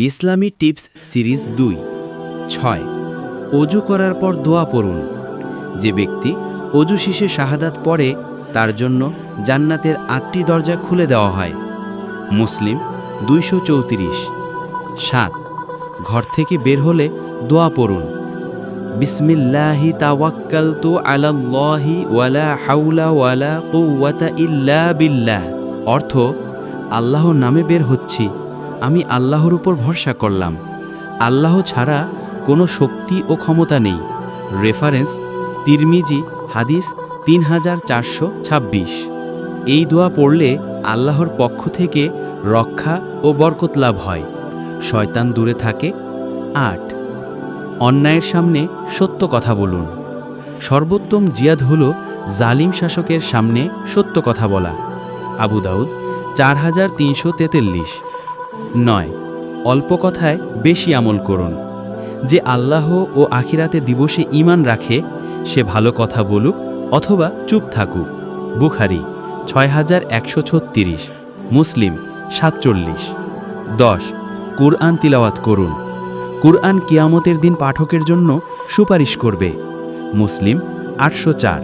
ইসলামী tips series ২ ৬ অজু করার পর দোয়া পড়ুন। যে ব্যক্তি অজু শেষে শাহাদাত পড়ে তার জন্য জান্নাতের ৮টি দরজা খুলে দেওয়া হয়। মুসলিম ২৩৪। ৭ ঘর থেকে বের হলে দোয়া পড়ুন। বিসমিল্লাহি তাওয়াক্কালতু আলাল্লাহি ওয়ালা হাওলা ওয়ালা কুওয়াতা ইল্লা বিল্লাহ। অর্থ, আল্লাহর নামে বের হচ্ছি, আমি আল্লাহর উপর ভরসা করলাম, আল্লাহ ছাড়া কোনো শক্তি ও ক্ষমতা নেই। রেফারেন্স তিরমিজি হাদিস ৩৪২৬। এই দোয়া পড়লে আল্লাহর পক্ষ থেকে রক্ষা ও বরকত লাভ হয়, শয়তান দূরে থাকে। ৮ অন্যায়ের সামনে সত্য কথা বলুন। সর্বোত্তম জিয়াদ হল জালিম শাসকের সামনে সত্য কথা বলা। আবু দাউদ ৪৩৪৩। ৯ অল্প কথায় বেশি আমল করুন। যে আল্লাহ ও আখিরাতে দিবসে ঈমান রাখে সে ভালো কথা বলুক অথবা চুপ থাকুক। বুখারী ৬১৩৬, মুসলিম ৪৭। ১০ কুরআন তিলাওয়াত করুন। কুরআন কিয়ামতের দিন পাঠকের জন্য সুপারিশ করবে। মুসলিম ৮০৪।